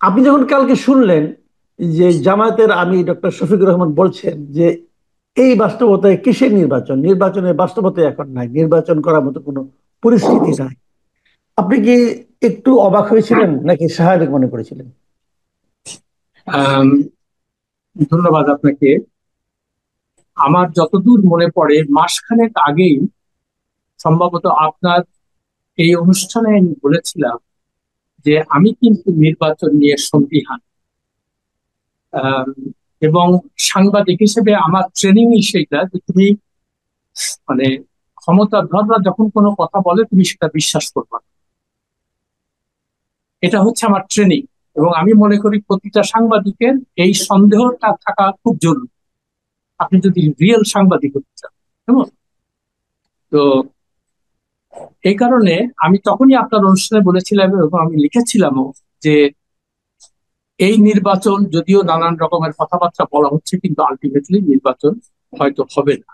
আপনি যখন কালকে শুনলেন যে জামায়াতের আমি ডক্টর শফিকুর রহমান বলছেন যে এই বাস্তবতায় কিসের নির্বাচন, নির্বাচনের বাস্তবতা এখন নাই, নির্বাচন করার মতো কোনো পরিস্থিতি নাই, আপনি কি একটু অবাক হয়েছিলেন নাকি স্বাভাবিক মনে করেছিলেন? আম, ধন্যবাদ আপনাকে। আমার যতদূর মনে পড়ে মাসখানেক আগেই সম্ভবত আপনার এই অনুষ্ঠানে আমি বলেছিলাম যে আমি কিন্তু নির্বাচন নিয়ে সন্দিহান। আম, এবং সাংবাদিক হিসেবে আমার ট্রেনিংই সেইটা যে তুমি মানে ক্ষমতাধররা যখন কোনো কথা বলে তুমি সেটা বিশ্বাস করবে না। এটা হচ্ছে আমার ট্রেনিং। এবং আমি মনে করি প্রতিটা সাংবাদিকের এই সন্দেহটা থাকা খুব জরুরি, আপনি যদি রিয়েল সাংবাদিক হতে চান। কেমন? তো এই কারণে আমি তখনই আপনার অনুষ্ঠানে বলেছিলাম এবং আমি লিখেছিলামও যে এই নির্বাচন যদিও নানান রকমের কথাবার্তা বলা হচ্ছে, কিন্তু আলটিমেটলি নির্বাচন হয়তো হবে না।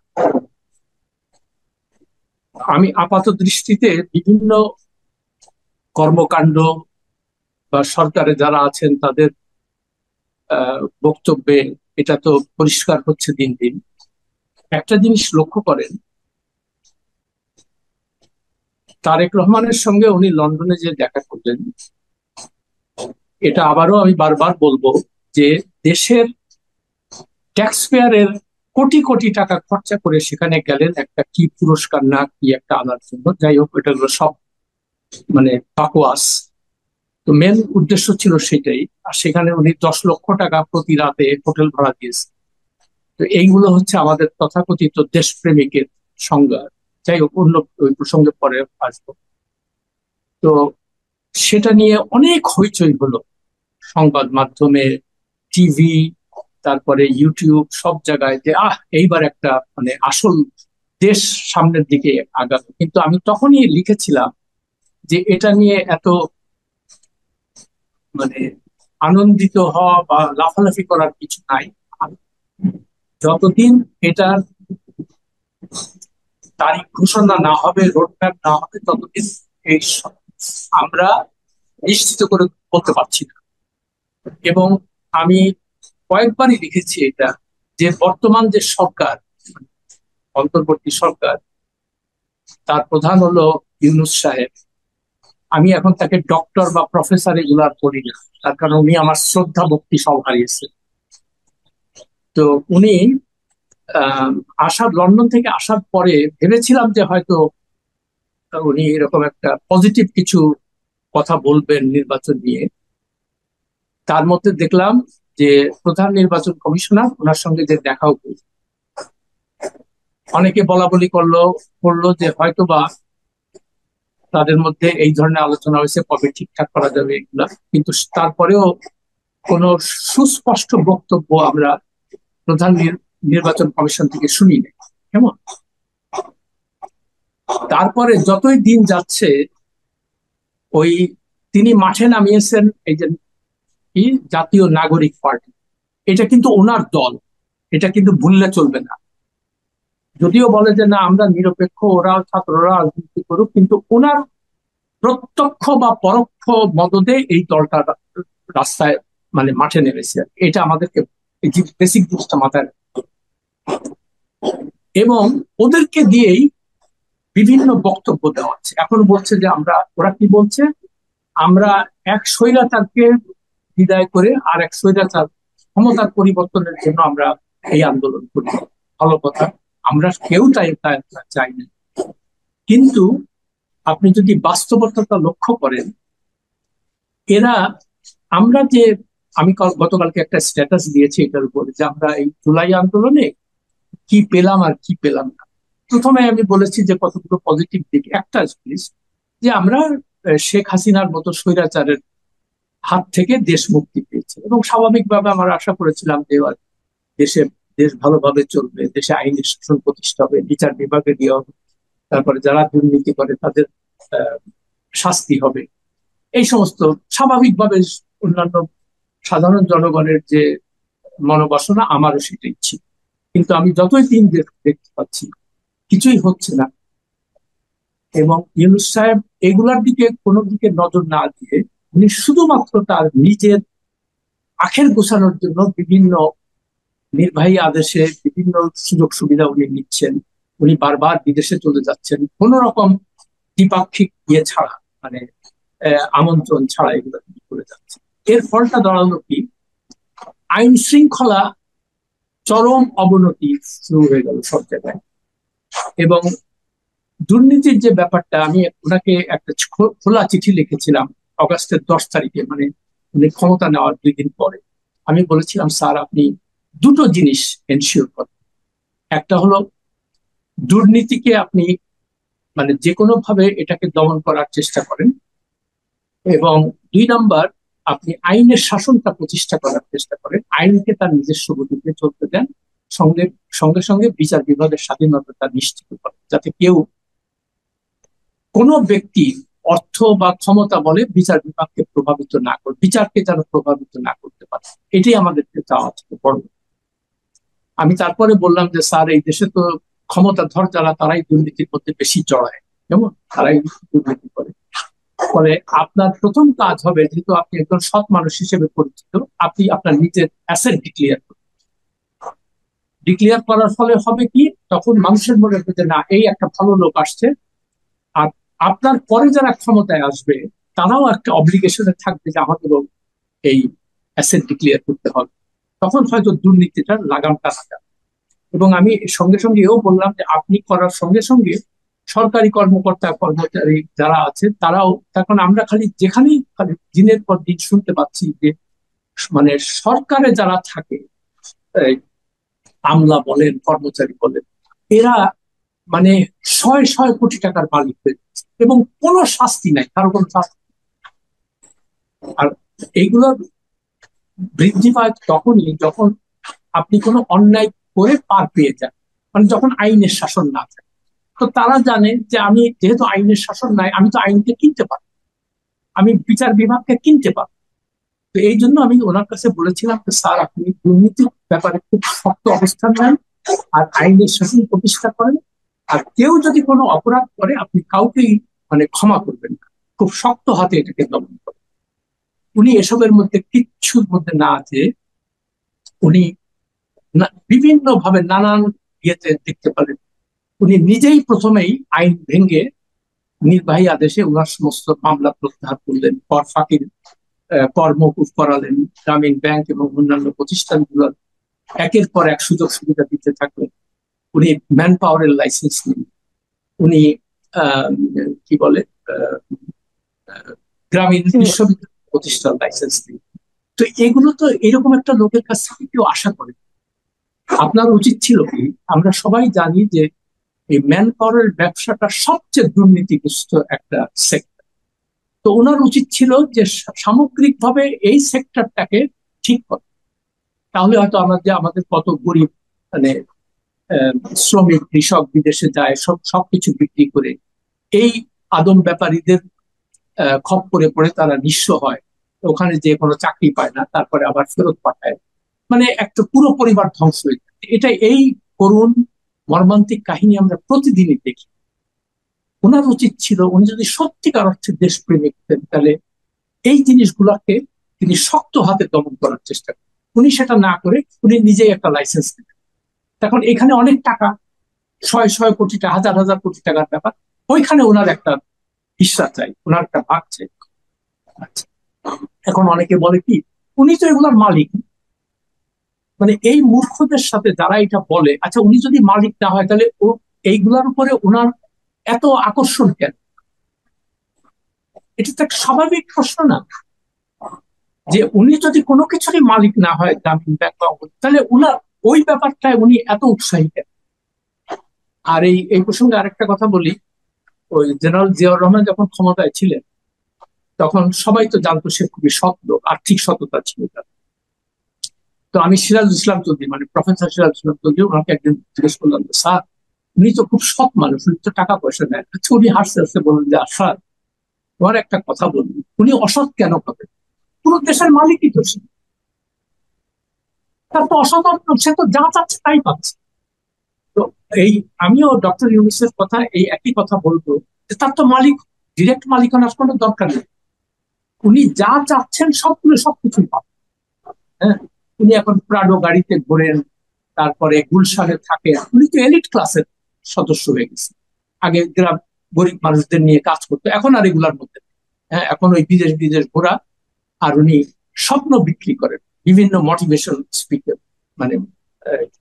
আমি আপাত দৃষ্টিতে বিভিন্ন কর্মকাণ্ড বা সরকারে যারা আছেন তাদের বক্তব্যে এটা তো পরিষ্কার হচ্ছে দিন দিন। একটা জিনিস লক্ষ্য করেন, তারেক রহমানের সঙ্গে উনি লন্ডনে যে দেখা করলেন, এটা আবারও আমি বারবার বলবো যে দেশের ট্যাক্স পেয়ারের কোটি কোটি টাকা খরচা করে সেখানে গেলেন একটা কি পুরস্কার না কি একটা আনার জন্য। যাই হোক, এটা হলো সব মানে বাকওয়াস। তো মেন উদ্দেশ্য ছিল সেটাই। আর সেখানে উনি 10 লক্ষ টাকা প্রতি রাতে হোটেল ভাড়া দিয়েছেন। তো এইগুলো হচ্ছে আমাদের তথাকথিত দেশপ্রেমিকের সংজ্ঞা। যাই হোক, অন্য ওই প্রসঙ্গে পরে আসবো। তো সেটা নিয়ে অনেক হইচই হলো সংবাদ মাধ্যমে, টিভি, তারপরে ইউটিউব, সব জায়গায় যে এইবার একটা আসল দেশ সামনের দিকে আগাবে। কিন্তু আমি তখনই লিখেছিলাম যে এটা নিয়ে এত মানে আনন্দিত হওয়া বা লাফালাফি করার কিছু নাই। যতদিন এটার তারিখ ঘোষণা না হবে, রোডম্যাপ না হবে, ততদিন এই আমরা নিশ্চিত করে বলতে পারছি না। এবং আমি কয়েকবারই লিখেছি এটা, যে বর্তমান যে সরকার, অন্তর্বর্তী সরকার, তার প্রধান হলো ইউনূস সাহেব। আমি এখন তাকে ডক্টর বা প্রফেসর এগুলো আর করি না, তার কারণ উনি আমার শ্রদ্ধা ভক্তি সব হারিয়েছেন। তো উনি আহ আসার লন্ডন থেকে আসার পরে ভেবেছিলাম যে হয়তো উনি এরকম একটা পজিটিভ কিছু কথা বলবেন নির্বাচন নিয়ে। তার মধ্যে দেখলাম যে প্রধান নির্বাচন কমিশনার ওনার সঙ্গে যে দেখাও করল। অনেকে বলা বলি করলো যে হয়তোবা তাদের মধ্যে এই ধরনের আলোচনা হয়েছে, কবে ঠিকঠাক করা যাবে এগুলা। কিন্তু তারপরেও কোনো সুস্পষ্ট বক্তব্য আমরা প্রধান নির্বাচন কমিশন থেকে শুনি নাই। কেমন? তারপরে যতই দিন যাচ্ছে, ওই তিনি মাঠে নামিয়েছেন এই যে কি জাতীয় নাগরিক পার্টি, এটা কিন্তু ওনার দল, এটা কিন্তু ভুললে চলবে না। যদিও বলে যে না আমরা নিরপেক্ষ, ওরা ছাত্ররা রাজনীতি করুক, কিন্তু ওনার প্রত্যক্ষ বা পরোক্ষ মদদে এই দলটা রাস্তায় মাঠে নেমেছে। এটা আমাদেরকে এই যে বেসিক জিনিসটা মাথায় রাখতে হবে। এবং ওদেরকে দিয়েই বিভিন্ন বক্তব্য দেওয়া হচ্ছে। এখন বলছে যে ওরা কি বলছে, আমরা এক স্বৈরাচারকে বিদায় করে আর এক স্বৈরাচার ক্ষমতার পরিবর্তনের জন্য আমরা এই আন্দোলন করি। ভালো কথা, আমরা কেউ চাই না। কিন্তু আপনি যদি বাস্তবতা লক্ষ্য করেন, এরা আমরা যে আমি গতকালকে একটা স্ট্যাটাস দিয়েছি এটার উপরে, যে আমরা এই জুলাই আন্দোলনে কি পেলাম আর কি পেলাম না। প্রথমে আমি বলেছি যে কতগুলো পজিটিভ দিক। একটা জিনিস, যে আমরা শেখ হাসিনার মতো স্বৈরাচারের হাত থেকে দেশ মুক্তি পেয়েছে, এবং স্বাভাবিকভাবে আমরা আশা করেছিলাম যে এবার দেশে দেশ ভালোভাবে চলবে, দেশে আইনের শাসন প্রতিষ্ঠা হবে, বিচার বিভাগে দেওয়া হবে, তারপরে যারা দুর্নীতি করে তাদের আহ, শাস্তি হবে। এই সমস্ত স্বাভাবিকভাবে অন্যান্য সাধারণ জনগণের যে মনোবাসনা, আমারও সেটাই ছিল। কিন্তু আমি যতই দিন দেখতে পাচ্ছি কিছুই হচ্ছে না। এবং ইউনূস সাহেব এগুলার দিকে কোনো দিকে নজর না দিয়ে উনি শুধুমাত্র তার নিজের আখের গোছানোর জন্য বিভিন্ন নির্বাহী আদেশে বিভিন্ন সুযোগ সুবিধা উনি নিচ্ছেন। উনি বারবার বিদেশে চলে যাচ্ছেন কোন রকম দ্বিপাক্ষিক ইয়ে ছাড়া, মানে আমন্ত্রণ ছাড়া এগুলো তিনি করে যাচ্ছেন। এর ফলটা দাঁড়ালো কি, আইন শৃঙ্খলা চরম অবনতি শুরু হয়ে গেল সব জায়গায়। এবং দুর্নীতির যে ব্যাপারটা, আমি ওনাকে একটা খোলা চিঠি লিখেছিলাম অগাস্টের 10 তারিখে, মানে উনি ক্ষমতা নেওয়ার 2 দিন পরে। আমি বলেছিলাম, স্যার আপনি দুটো জিনিস এনশিওর করেন। একটা হলো দুর্নীতিকে আপনি মানে যে কোনো ভাবে এটাকে দমন করার চেষ্টা করেন, এবং 2 নাম্বার, আপনি আইনের শাসনটা প্রতিষ্ঠা করার চেষ্টা করেন, আইনকে তার নিজস্ব গতিতে চলতে দেন, সঙ্গে সঙ্গে সঙ্গে বিচার বিভাগের স্বাধীনতা নিশ্চিত করেন, যাতে কেউ কোনো ব্যক্তি অর্থ বা ক্ষমতা বলে বিচার বিভাগকে প্রভাবিত না করে, বিচারকে যেন প্রভাবিত না করতে পারে। এটাই আমাদেরকে চাওয়া থেকে বড়। আমি তারপরে বললাম যে স্যার, এই দেশে তো ক্ষমতাধর যারা তারাই দুর্নীতির মধ্যে বেশি জড়ায়, যেমন তারাই দুর্নীতি করে। ফলে আপনার প্রথম কাজ হবে, যেহেতু আপনি একজন সৎ মানুষ হিসেবে পরিচিত, আপনি আপনার নিজের অ্যাসেট ডিক্লেয়ার করুন। ডিক্লেয়ার করার ফলে হবে কি, তখন মানুষের মনে হবে যে না, এই একটা ভালো লোক আসছে। আর আপনার পরে যারা ক্ষমতায় আসবে তারাও একটা অব্লিগেশনে থাকবে যে আমাদেরও এই অ্যাসেট ডিক্লেয়ার করতে হবে। তখন হয়তো দুর্নীতিটার লাগামটা লাগাবে। এবং আমি সঙ্গে সঙ্গে এও বললাম যে আপনি করার সঙ্গে সঙ্গে সরকারি কর্মকর্তা কর্মচারী যারা আছে তারাও, তখন আমরা খালি যেখানেই খালি দিনের পর দিন শুনতে পাচ্ছি যে মানে সরকারে যারা থাকে, আমলা বলেন কর্মচারী বলেন, এরা মানে শয়ে শয়ে কোটি টাকার মালিক হয়ে যাচ্ছে এবং কোনো শাস্তি নাই, কারো কোনো শাস্তি। আর এইগুলোর বৃদ্ধি পায় তখনই যখন আপনি কোনো অন্যায় করে পার পেয়ে যান, মানে যখন আইনের শাসন না থাকে। তো তারা জানে যে আমি যেহেতু আইনের শাসন নাই, আমি তো আইনকে কিনতে পারি, আমি বিচার বিভাগকে কিনতে পারি। তো এই জন্য আমি ওনার কাছে বলেছিলাম যে স্যার, আপনি দুর্নীতির ব্যাপারে খুব শক্ত অবস্থান নেন আর আইনের শাসন প্রতিষ্ঠা করেন। আর কেউ যদি কোনো অপরাধ করে আপনি কাউকেই মানে ক্ষমা করবেন না, খুব শক্ত হাতে এটাকে দমন করেন। উনি এসবের মধ্যে কিচ্ছুর মধ্যে না আছে, উনি বিভিন্ন ভাবে নানান ইয়েতে দেখতে পারেন। উনি নিজেই প্রথমেই আইন ভেঙে নির্বাহী আদেশে ওনার সমস্ত মামলা প্রত্যাহার করলেন, কর ফাঁকির কর মওকুফ করালেন, গ্রামীণ ব্যাংক এবং অন্যান্য প্রতিষ্ঠানগুলোর একের পর এক সুযোগ সুবিধা দিতে থাকলেন। উনি ম্যান পাওয়ারের লাইসেন্স নিন, উনি কি বলে গ্রামীণ বিশ্ববিদ্যালয় প্রতিষ্ঠান লাইসেন্স নিন। তো এগুলো তো এরকম একটা লোকের কাছ থেকে কেউ আশা করে। আপনার উচিত ছিল কি, আমরা সবাই জানি যে এই ম্যান পাওয়ারের ব্যবসাটা সবচেয়ে দুর্নীতিগ্রস্ত একটা সেক্টর। তো ওনার উচিত ছিল যে সামগ্রিকভাবে এই সেক্টরটাকে ঠিক করা। তাহলে হয়তো আমাদের কত গরিব মানে শ্রমিক কৃষক বিদেশে যায়, সবকিছু বিক্রি করে এই আদম ব্যাপারীদের খপ্পরে পড়ে তারা নিঃস্ব হয়, ওখানে যে কোনো চাকরি পায় না, তারপরে আবার ফেরত পাঠায়, মানে একটা পুরো পরিবার ধ্বংস হয়ে যায়। এটা এই করুণ মর্মান্তিক কাহিনী আমরা প্রতিদিনই দেখি। ওনার উচিত ছিল, উনি যদি সত্যিকার অর্থে দেশপ্রেমিক হতেন, তাহলে এই জিনিসগুলোকে তিনি শক্ত হাতে দমন করার চেষ্টা করেন। উনি সেটা না করে উনি নিজেই একটা লাইসেন্স নেবেন। তখন এখানে অনেক টাকা, শয়ে শয়ে কোটি টাকা, হাজার হাজার কোটি টাকার ব্যাপার, ওইখানে ওনার একটা হিস্সা চাই, ওনার একটা ভাগ চাই। আচ্ছা, এখন অনেকে বলে কি, উনি তো এগুলোর মালিক। মানে এই মূর্খদের সাথে যারা এটা বলে, আচ্ছা উনি যদি মালিক না হয় তাহলে ও এইগুলোর উপরে ওনার এত আকর্ষণ কেন? এটা তো একটা স্বাভাবিক প্রশ্ন না, যে উনি যদি কোনো কিছুরই মালিক না হয় গ্রামীণ ব্যাংক, তাহলে উনার ওই ব্যাপারটায় উনি এত উৎসাহী কেন? আর এই প্রসঙ্গে আরেকটা কথা বলি, ওই জেনারেল জিয়াউর রহমান যখন ক্ষমতায় ছিলেন তখন সবাই তো জানতো সে খুবই সৎ লোক, আর্থিক সততা ছিল তার। তো আমি সিরাজুল ইসলাম চৌধুরী, মানে প্রফেসর সিরাজুল ইসলাম চৌধুরী, ওনাকে একদিন জিজ্ঞেস করলাম, স্যার উনি তো খুব সৎ মানুষ, উনি তো টাকা পয়সা নেন। আচ্ছা, উনি হাসতে হাসতে বললেন যে স্যার, তোমার একটা কথা বলুন, উনি অসৎ কেন হবে? পুরো দেশের মালিকই তো সে, তার তো অসৎ, সে তো যা চাচ্ছে তাই পাচ্ছে। তো এই আমিও ডক্টর ইউনূসের কথা এই একই কথা বলবো, যে তার তো মালিক, ডিরেক্ট মালিকানার কোনো দরকার নেই। উনি যা চাচ্ছেন সবগুলো সবকিছুই পাবেন। হ্যাঁ, উনি এখন প্রাডো গাড়িতে ঘোরেন, তারপরে গুলশানে থাকেন। উনি তো এলিট ক্লাসের সদস্য হয়ে গেছে। আগে গ্রাম গরিব মানুষদের নিয়ে কাজ করতো, এখন আর এগুলার মধ্যে নেই। হ্যাঁ, এখন ওই বিদেশ বিদেশ ঘোরা, আর উনি স্বপ্ন বিক্রি করেন বিভিন্ন মোটিভেশন স্পিকার, মানে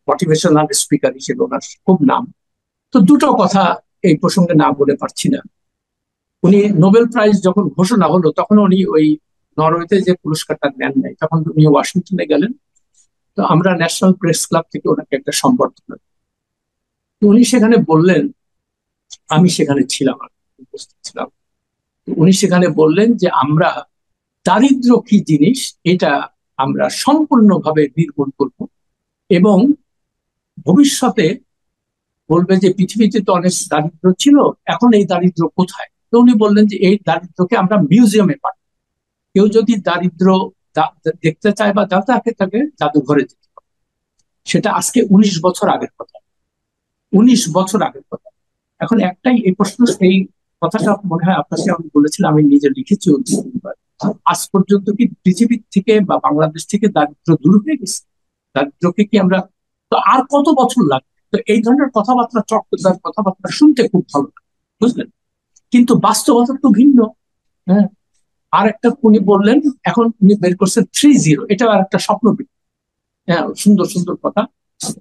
মোটিভেশনাল স্পিকার হিসেবে ওনার খুব নাম। তো দুটো কথা এই প্রসঙ্গে না বলে পারছি না। উনি নোবেল প্রাইজ যখন ঘোষণা হলো তখন উনি ওই নরওয়েতে যে পুরস্কারটা নেন নাই, তখন উনি ওয়াশিংটনে গেলেন। তো আমরা ন্যাশনাল প্রেস ক্লাব থেকে ওনাকে একটা সম্বর্ধনা দিই। তো উনি সেখানে বললেন, আমি সেখানে ছিলাম, আমি উপস্থিত ছিলাম। তো উনি সেখানে বললেন যে আমরা দারিদ্র কি জিনিস এটা আমরা সম্পূর্ণভাবে নির্মূল করব, এবং ভবিষ্যতে বলবে যে পৃথিবীতে তো অনেক দারিদ্র ছিল, এখন এই দারিদ্র কোথায়। তো উনি বললেন যে এই দারিদ্রকে আমরা মিউজিয়ামে পাঠাবো। কেউ যদি দারিদ্র দেখতে চায় বা জানতে তাকে জাদুঘরে যেতে হবে। সেটা আজকে 19 বছর আগের কথা, 19 বছর আগের কথা। এখন একটাই এই প্রশ্ন, এই কথাটা মনে হয় আপনাকে আমি বলেছিলাম, আমি নিজে লিখেছি আজ পর্যন্ত কি পৃথিবীর থেকে বা বাংলাদেশ থেকে দারিদ্র দূর হয়ে গেছে? দারিদ্রকে কি আমরা, তো আর কত বছর লাগবে? তো এই ধরনের কথাবার্তা, চট্টগ্রাম কথাবার্তা শুনতে খুব ভালো লাগে, বুঝলেন, কিন্তু বাস্তবতা তো ভিন্ন। হ্যাঁ, আর একটা উনি বললেন, এখন উনি বের করছেন 3-0, এটা আর একটা স্বপ্ন। হ্যাঁ, সুন্দর সুন্দর কথা।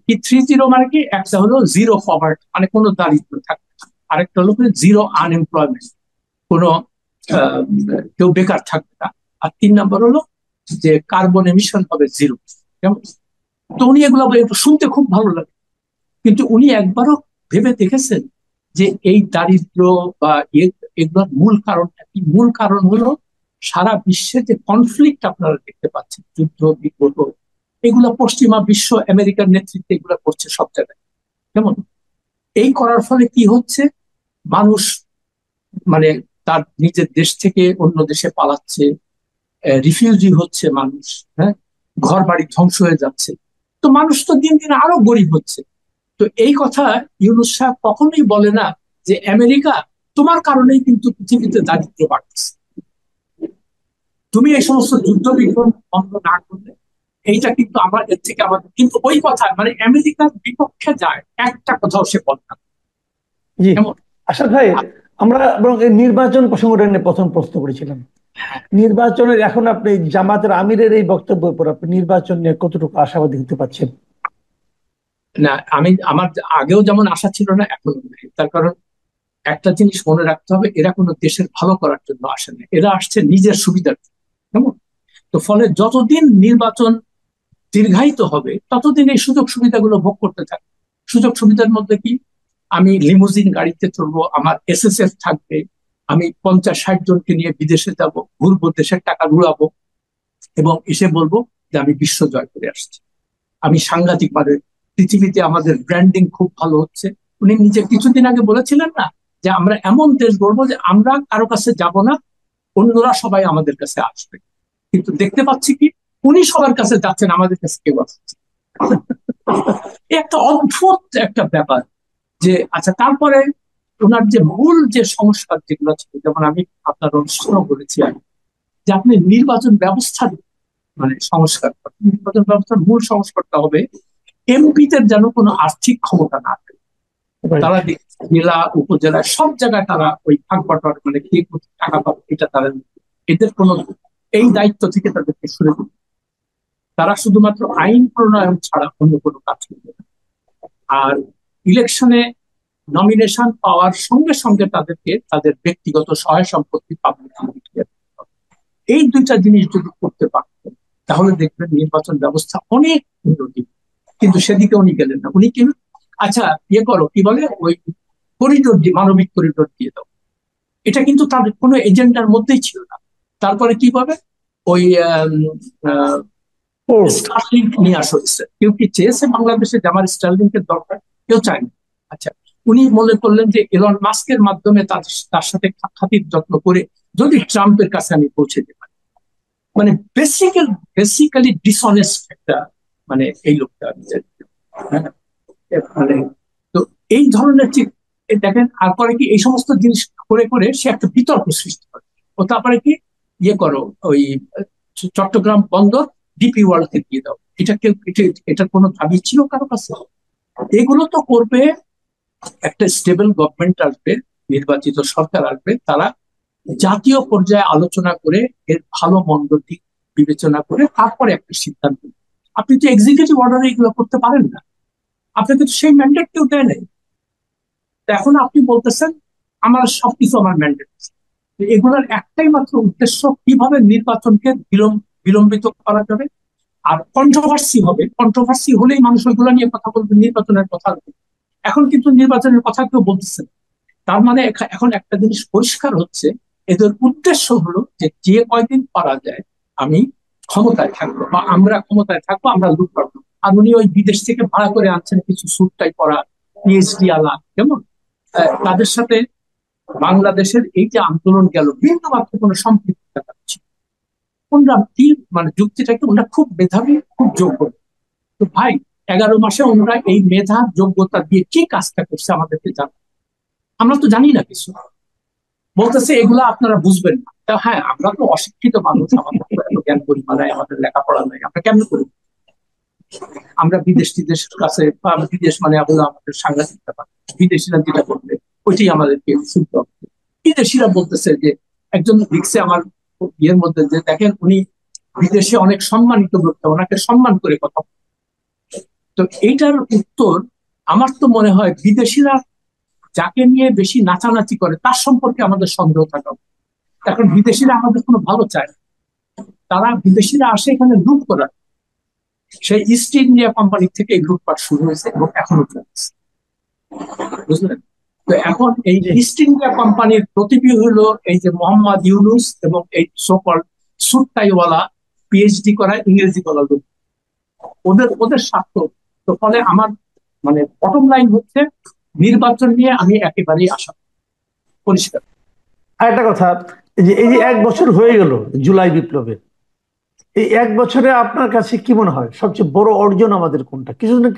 কি 3-0 মানে কি? একটা হলো জিরো পভার্টি, মানে কোনো দারিদ্র থাকবে না। আরেকটা হলো জিরো আনএমপ্লয়মেন্ট, কোনো আহ, কেউ বেকার থাকবে না। আর 3 নম্বর হলো যে কার্বন এমিশন হবে জিরো। কেমন? তো উনি এগুলো শুনতে খুব ভালো লাগে, কিন্তু উনি একবারও ভেবে দেখেছেন যে এই দারিদ্র বা এগুলোর মূল কারণটা কি? মূল কারণ হলো সারা বিশ্বে যে কনফ্লিক্ট আপনারা দেখতে পাচ্ছেন, যুদ্ধ বিগ্রহ, এগুলো পশ্চিমা বিশ্ব আমেরিকার নেতৃত্বে এগুলো করছে সব জায়গায়। কেমন? এই করার ফলে কি হচ্ছে? মানুষ মানে তার নিজের দেশ থেকে অন্য দেশে পালাচ্ছে, রিফিউজি হচ্ছে মানুষ। হ্যাঁ, ঘর বাড়ি ধ্বংস হয়ে যাচ্ছে। তো মানুষ তো দিন দিন আরো গরিব হচ্ছে। তো এই কথা ইউনূস সাহেব কখনোই বলে না যে আমেরিকা, তোমার কারণেই কিন্তু পৃথিবীতে দারিদ্র বাড়ছে, তুমি এই সমস্ত যুদ্ধ বিগ্রহ বন্ধ না করলে এইটা কিন্তু আমার এর থেকে আমাদের, কিন্তু ওই কথা মানে আমেরিকার বিপক্ষে যায় একটা কথাও সে বলে না। জি, কেমন? আশরাফ ভাই, আমরা বরং এই নির্বাচন প্রসঙ্গটা নিয়ে প্রথম প্রশ্ন করেছিলাম। নির্বাচনের এখন আপনি জামাতের আমিরের এই বক্তব্যের পর আপনি নির্বাচন নিয়ে কতটুকু আশাবাদী হতে পারছেন? না, আমি আমার আগেও যেমন আশা ছিল না, এখনো নেই। তার কারণ একটা জিনিস মনে রাখতে হবে, এরা কোনো দেশের ভালো করার জন্য আসে না, এরা আসছে নিজের সুবিধার জন্য। কেমন? তো ফলে যতদিন নির্বাচন দীর্ঘায়িত হবে ততদিন এই সুযোগ সুবিধাগুলো ভোগ করতে থাকবে। সুযোগ সুবিধার মধ্যে কি? আমি লিমুজিন গাড়িতে চলবো, আমার এসএসএফ থাকবে, আমি 50-60 জনকে নিয়ে বিদেশে যাব, ঘুরবো, দেশের টাকা ঘুরাবো, এবং এসে বলবো যে আমি বিশ্ব জয় করে আসছি। আমি সাংঘাতিক ভাবে পৃথিবীতে আমাদের ব্র্যান্ডিং খুব ভালো হচ্ছে। উনি নিজে কিছুদিন আগে বলেছিলেন না যে আমরা এমন দেশ গড়বো যে আমরা কারো কাছে যাব না, অন্যরা সবাই আমাদের কাছে আসবে। কিন্তু দেখতে পাচ্ছি কি, উনি সবার কাছে যাচ্ছেন, আমাদের কাছে কেউ আসছে। একটা অদ্ভুত একটা ব্যাপার। যে আচ্ছা, তারপরে ওনার যে মূল যে সংস্কার যেগুলো ছিল, যেমন আমি আপনার অনুষ্ঠানও বলেছি আমি, যে আপনি নির্বাচন ব্যবস্থা মানে সংস্কার করেন। নির্বাচন ব্যবস্থার মূল সংস্কারটা হবে এমপিদের যেন কোনো আর্থিক ক্ষমতা না থাকে। তারা জেলা উপজেলায় সব জায়গায় তারা ওই ভাগ বাটোয়ারা, মানে কে টাকা পাবে এটা তারা, এদের কোনো এই দায়িত্ব থেকে তাদেরকে সরে দিতে। তারা শুধুমাত্র আইন প্রণয়ন ছাড়া অন্য কোনো কাজ করবে না। আর ইলেকশনে নমিনেশন পাওয়ার সঙ্গে সঙ্গে তাদেরকে তাদের ব্যক্তিগত সহায় সম্পত্তি পাবলিক, এই দুইটা জিনিস যদি করতে পারতেন তাহলে দেখবেন নির্বাচন ব্যবস্থা অনেক উন্নতি। কিন্তু সেদিকে উনি গেলেন না। উনি কি, আচ্ছা ইয়ে করো, কি বলে, ওই করিডোর দিয়ে, মানবিক করিডোর দিয়ে দাও, এটা কিন্তু তাদের কোনো এজেন্ডার মধ্যেই ছিল না। তারপরে কি পাবে, ওই স্টারলিংক নিয়ে আসা হয়েছে। কেউ কি চেয়েছে বাংলাদেশে যে আমার স্টারলিংকের দরকার? কেউ চায়নি। আচ্ছা, উনি মনে করলেন যে এলন মাস্কের মাধ্যমে তার সাথে খাতির যত্ন করে যদি ট্রাম্পের কাছে আমি পৌঁছে দিতে পারি। মানে বেসিক্যালি ডিসঅনেস্ট একটা, মানে এই লোকটা। হ্যাঁ, মানে তো এই ধরনের দেখেন, আর করে কি, এই সমস্ত জিনিস করে করে সে একটা বিতর্ক সৃষ্টি করে। ও তারপরে কি, ইয়ে করো, ওই চট্টগ্রাম বন্দর ডিপি ওয়ার্ল্ডকে দিয়ে দাও, এটা কোনো দাবি ছিল কারো কাছে? এগুলো তো করবে, একটা স্টেবল গভর্নমেন্ট আসবে, নির্বাচিত সরকার আসবে, তারা জাতীয় পর্যায়ে আলোচনা করে এর ভালো মন্দ দিক বিবেচনা করে তারপরে একটা সিদ্ধান্ত নেবে। আপনি তো এক্সিকিউটিভ অর্ডারে এগুলো করতে পারেন না, আপনাকে তো সেই ম্যান্ডেট কেউ দেয় নাই। তো এখন আপনি বলতেছেন আমার সবকিছু আমার ম্যান্ডেট। এগুলোর একটাই মাত্র উদ্দেশ্য, কিভাবে নির্বাচনকে বিলম্বিত করা যাবে। আর কন্ট্রোভার্সি হবে, কন্ট্রোভার্সি হলেই মানুষ ওইগুলো নিয়ে কথা বলবে, নির্বাচনের কথা বলবে। এখন কিন্তু নির্বাচনের কথা কেউ বলতেছে না। তার মানে এখন একটা জিনিস পরিষ্কার হচ্ছে, এদের উদ্দেশ্য হলো যে যে কয়দিন পারা যায় আমি ক্ষমতায় থাকবো বা আমরা ক্ষমতায় থাকবো, আমরা লুট পাবো। আর উনি ওই বিদেশ থেকে ভাড়া করে আনছেন কিছু স্যুটটাই পরা পিএইচডি আলা, কেমন তাদের সাথে বাংলাদেশের এই যে আন্দোলন গেল, বিন্দু মাত্র কোনো সম্পৃক্ততা পাচ্ছি। ওনারা কি মানে যুক্তিটা কি, ওনারা খুব মেধাবী, খুব যোগ্য। তো ভাই, 11 মাসে ওনারা এই মেধা যোগ্যতা দিয়ে কি কাজটা করছে আমাদেরকে জানা, আমরা তো জানি না কিছু। বলতেছে এগুলা আপনারা বুঝবেন না। তা হ্যাঁ, আমরা তো অশিক্ষিত মানুষ, আমাদের তো এত জ্ঞান পরিমাণ নাই, আমাদের লেখাপড়া নাই, আমরা কেমন করি? আমরা বিদেশ টিদেশের কাছে বা বিদেশ মানে এগুলো আমাদের সাংঘাতিক ব্যাপার। বিদেশিরা যেটা করবে ওইটাই আমাদেরকে শুনতে হবে। বিদেশিরা বলতেছে যে, একজন লিখছে আমার ইয়ের মধ্যে যে দেখেন উনি বিদেশে অনেক সম্মানিত ব্যক্তি, ওনাকে সম্মান করে কথা বলে। তো এইটার উত্তর, আমার তো মনে হয় বিদেশিরা যাকে নিয়ে বেশি নাচানাচি করে তার সম্পর্কে আমাদের সন্দেহ থাকা উচিত। এখন বিদেশিরা আমাদের কোনো ভালো চায় না। তারা বিদেশিরা আসে এখানে লুট করার। সেই ইস্ট ইন্ডিয়া কোম্পানি থেকে এই লুটপাট শুরু হয়েছে এবং এখনো চলছে, বুঝলেন? তো এখন এই জি। ইস্ট ইন্ডিয়া কোম্পানির প্রতিবি হলো এই যে মোহাম্মদ ইউনুস এবং এই সকল সুটটাইওয়ালা পিএইচডি করা ইংরেজি বলা লোক, ওদের ওদের স্বার্থ। তো ফলে আমার মানে বটম লাইন হচ্ছে, নির্বাচন নিয়ে আমি একেবারেই আশা পরিষ্কার। আর একটা কথা, এই যে 1 বছর হয়ে গেল জুলাই বিপ্লবের, এই 1 বছরে আপনার কাছে কি মনে হয় সবচেয়ে বড় অর্জন আমাদের কোনটা? কিছু না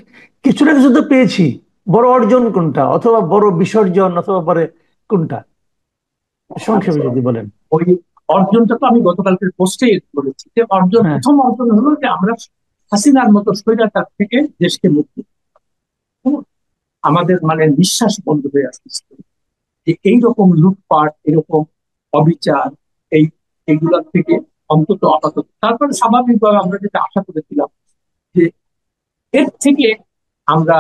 কিছু তো পেয়েছি, বড় অর্জন কোনটা, অথবা বড় বিসর্জন, অথবা বড় কোনটা, সংক্ষেপে আচ্ছা, যদি বলেন। ওই অর্জনটা তো আমি গতকালকের পোস্টে বলেছি যে হ্যাঁ। প্রথম অর্জন হলো যে আমরা হাসিনার মতো স্বৈরাচার থেকে দেশকে মুক্তি দিলাম। আমাদের মানে নিঃশ্বাস বন্ধ হয়ে আসছে যে এইরকম লুটপাট, এরকম অবিচার, এই এইগুলোর থেকে অন্তত আপাতত। তারপরে স্বাভাবিকভাবে আমরা যেটা আশা করেছিলাম যে এর থেকে আমরা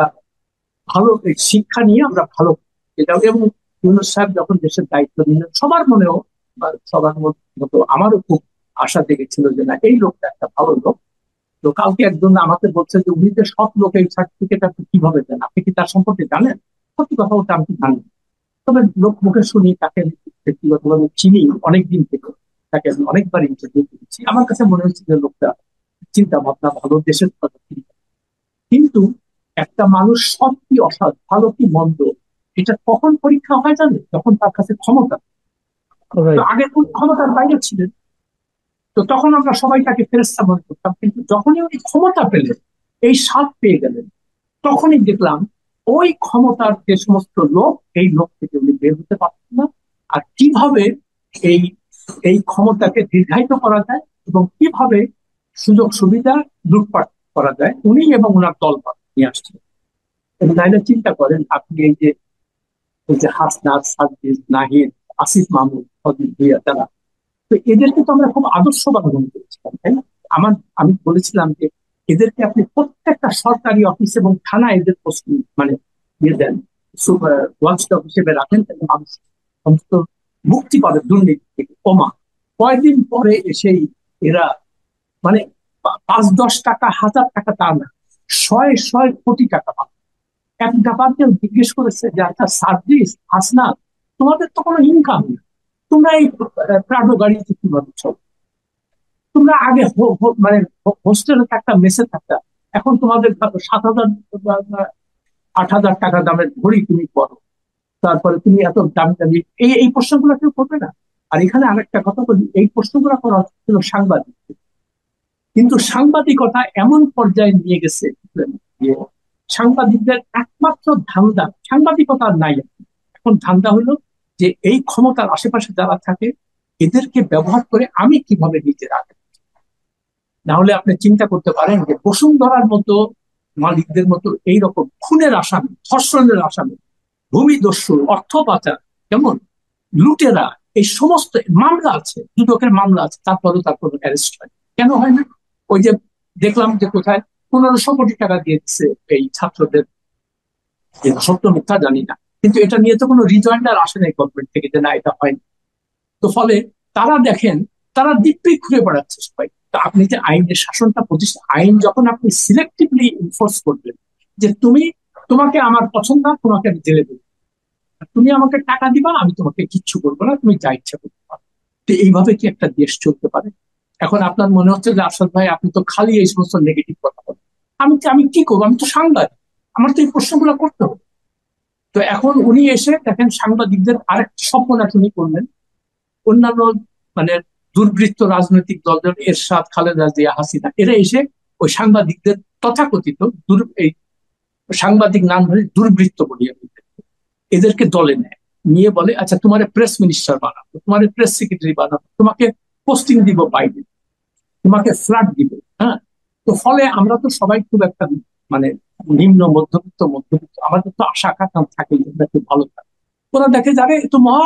ভালো শিক্ষা নিয়ে আমরা ভালো এটা। এবং ইউনূস সাহেব যখন দেশের দায়িত্ব নিলেন, সবার মনেও বা সবার মতো আমারও খুব আশা জেগেছিল যে না, এই লোকটা একটা ভালো লোক। তো কালকে একজন আমাকে বলছে যে উনি যে সৎ লোক, এই সার্টিফিকেট আপনি কিভাবে দেন, আপনি কি তার সম্পর্কে জানেন? সত্যি কথা বলতে আমি জানি না। তবে লোক মুখে শুনি, তাকে আমি ব্যক্তিগতভাবে চিনি অনেকদিন থেকে, তাকে আমি অনেকবার ইন্টারভিউ করেছি। আমার কাছে মনে হচ্ছে যে লোকটা চিন্তা ভাবনা ভালো, দেশের কথা চিন্তা। কিন্তু একটা মানুষ সৎ কি অসৎ, ভালো কি মন্দ, এটা কখন পরীক্ষা হয় জানে? যখন তার কাছে ক্ষমতা। তো রাইট। আগে কোন ক্ষমতার বাইরে ছিলেন, তো তখন আমরা সবাই তাকে ফেরেশতা মনে করতাম। কিন্তু যখনই উনি ক্ষমতা পেলেন, এই স্বাদ পেয়ে গেলেন, তখনই দেখলাম ওই ক্ষমতার যে সমস্ত লোক, এই লোক থেকে উনি বের হতে পারছেন না। আর কিভাবে এই এই ক্ষমতাকে দীর্ঘায়িত করা যায় এবং কিভাবে সুযোগ সুবিধা লুটপাট করা যায়, উনি এবং ওনার দল নিয়ে আসছেন। এবং নাইলে চিন্তা করেন আপনি, এই যে হাসনাত, সাদ্দিক, নাহিদ, আসিফ মাহমুদ, ফজল ভুঁইয়া, তারা তো এদেরকে তো আমরা খুব আদর্শবান মনে করেছিলাম, তাই না? আমার আমি বলেছিলাম যে এদেরকে আপনি প্রত্যেকটা সরকারি অফিস এবং থানা এদের পোস্ট মানে দিয়ে দেন, ওয়াচডগ হিসেবে রাখেন, তাহলে মানুষ অন্তত মুক্তি পাবে দুর্নীতি থেকে। কমা কয়দিন পরে এসেই এরা মানে 5-10 টাকা, 1000 টাকা তা না, শয়ে শয়ে কোটি টাকা পাবে। এক ডাকাতকে জিজ্ঞেস করেছে যে আচ্ছা সার্ভিস হাসনা, তোমাদের তো কোনো ইনকাম নেই, তোমরা এই প্রাডো গাড়িতে কিভাবে চলো? তোমরা আগে মানে হোস্টেলে থাকতা, মেসে থাকতা, এখন তোমাদের 7,000 8,000 টাকা দামের ঘড়ি তুমি পরো, তারপরে তুমি এত দামি দামি, এই প্রশ্নগুলো কেউ করবে না। আর এখানে আরেকটা কথা বলি, এই প্রশ্নগুলো করা হচ্ছিল সাংবাদিক, কিন্তু সাংবাদিকতা এমন পর্যায়ে নিয়ে গেছে যে সাংবাদিকদের একমাত্র ধান্দা, সাংবাদিকতা আর নাই এখন। এখন ধান্দা হলো যে এই ক্ষমতার আশেপাশে যারা থাকে এদেরকে ব্যবহার করে আমি কিভাবে নিজে রাখবো। না হলে আপনি চিন্তা করতে পারেন যে বসুন্ধরার মতো মালিকদের মতো এইরকম খুনের আসামি, ধর্ষণের আসামি, ভূমিদস্যু, অর্থ পাচার, কেমন লুটেরা, এই সমস্ত মামলা আছে, দুদকের মামলা আছে, তারপরেও তার কোনো অ্যারেস্ট হয় কেন হয় না? ওই যে দেখলাম যে কোথায় 1500 কোটি টাকা দিয়ে দিচ্ছে এই ছাত্রদের, সত্য মিথ্যা জানি না, কিন্তু এটা নিয়ে তো কোনো রিজয়েন্ডার আসে নাই গভর্নমেন্ট থেকে যে না এটা হয়নি। তো ফলে তারা দেখেন, তারা দিব্যি ঘুরে বেড়াচ্ছে সবাই। তো আপনি যে আইনের শাসনটা প্রতিষ্ঠা, আইন যখন আপনি সিলেক্টিভলি ইনফোর্স করবেন যে তুমি, তোমাকে আমার পছন্দ না, তোমাকে আমি জেলে দেবো, তুমি আমাকে টাকা দিবা, আমি তোমাকে কিচ্ছু করবো না, তুমি যা ইচ্ছা করতে পারো। তো এইভাবে কি একটা দেশ চলতে পারে? এখন আপনার মনে হচ্ছে যে আসাদ ভাই আপনি তো খালি এই সমস্ত নেগেটিভ কথা বলেন। আমি কি করবো? আমি তো সাংবাদিক, আমার তো এই প্রশ্নগুলো করতে হবে। তো এখন উনি এসে দেখেন সাংবাদিকদের আরেকটা স্বপ্ন উনি করলেন। অন্যান্য মানে দুর্বৃত্ত রাজনৈতিক দল যেমন এরশাদ, খালেদা জিয়া, হাসিনা, এরা এসে ওই সাংবাদিকদের তথাকথিত এই সাংবাদিক নাম ধরে দুর্বৃত্ত বলি আমি, এদেরকে দলে নেয়, নিয়ে বলে আচ্ছা তোমার প্রেস মিনিস্টার বানাবো, তোমার প্রেস সেক্রেটারি বানাবো, তোমাকে পোস্টিং দিব বাইরে, তোমাকে ফ্ল্যাট দিব। হ্যাঁ, তো ফলে আমরা তো সবাই খুব একটা মানে নিম্ন মধ্যবিত্ত মধ্যবিত্ত, আমাদের তো আশা আকাঙ্ক্ষা থাকে যে আমরা একটু ভালো থাকি। ওরা দেখে যাবে এ তো মহা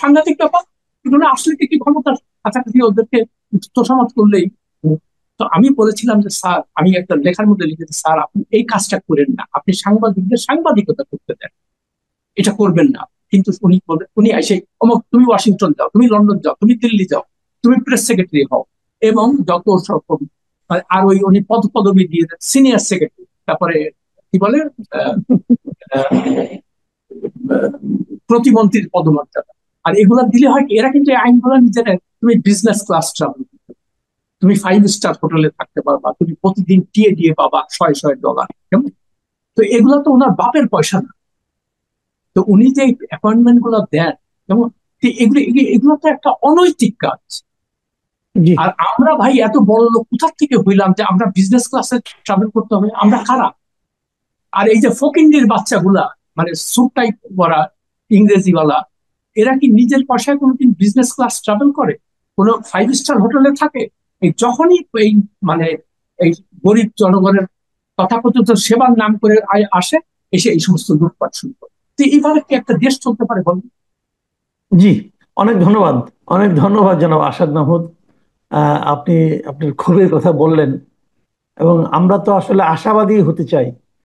সাংঘাতিক ব্যাপার, এগুলো আসলে কি ক্ষমতার কাছাকাছি ওদেরকে তোষামত করলেই। তো আমি বলেছিলাম যে স্যার, আমি একটা লেখার মধ্যে লিখেছি, স্যার আপনি এই কাজটা করেন না, আপনি সাংবাদিকদের সাংবাদিকতা করতে দেন, এটা করবেন না। কিন্তু উনি এসে অমুক, তুমি ওয়াশিংটন যাও, তুমি লন্ডন যাও, তুমি দিল্লি যাও, তুমি প্রেস সেক্রেটারি হও, এবং যত সব আর ওই উনি পদবি দিয়ে দেন সিনিয়র সেক্রেটারি, তারপরে কি বলে আহ, আহ, প্রতিমন্ত্রীর পদমর্যাদা। আর এগুলা দিলে হয় কি, এরা কিন্তু এই আইনগুলো নিজেরা, তুমি বিজনেস ক্লাস ট্রাভেল, তুমি 5 স্টার হোটেলে থাকতে পারবা, তুমি প্রতিদিন টিএ দিয়ে পাবা $100 কেমন। তো এগুলো তো ওনার বাপের পয়সা না। তো উনি যে অ্যাপয়েন্টমেন্ট গুলো দেন, যেমন এগুলো এগুলো তো একটা অনৈতিক কাজ। জি। আর আমরা ভাই এত বড় লোক কোথা থেকে হইলাম যে আমরা বিজনেস ক্লাসে ট্রাভেল করতে হবে? আমরা খারাপ। আর এই যে ফকিন্ডির বাচ্চাগুলা, মানে স্যুট টাই পরা ইংরেজিওয়ালা, এরা কি নিজের পয়সায় কোনোদিন বিজনেস ক্লাস ট্রাভেল করে, কোনো 5 স্টার হোটেলে থাকে? এই যখনই এই মানে এই গরিব জনগণের তথাকথিত সেবার নাম করে আসে, এসে এই সমস্ত লুটপাট শুরু করে। তো এইভাবে কি একটা দেশ চলতে পারে বলুন? জি, অনেক ধন্যবাদ। অনেক ধন্যবাদ জনাব আসাদ মাহমুদ। আপনি আপনার ক্ষোভের কথা বললেন, এবং আমরা তো আসলে আশাবাদী হতে চাই।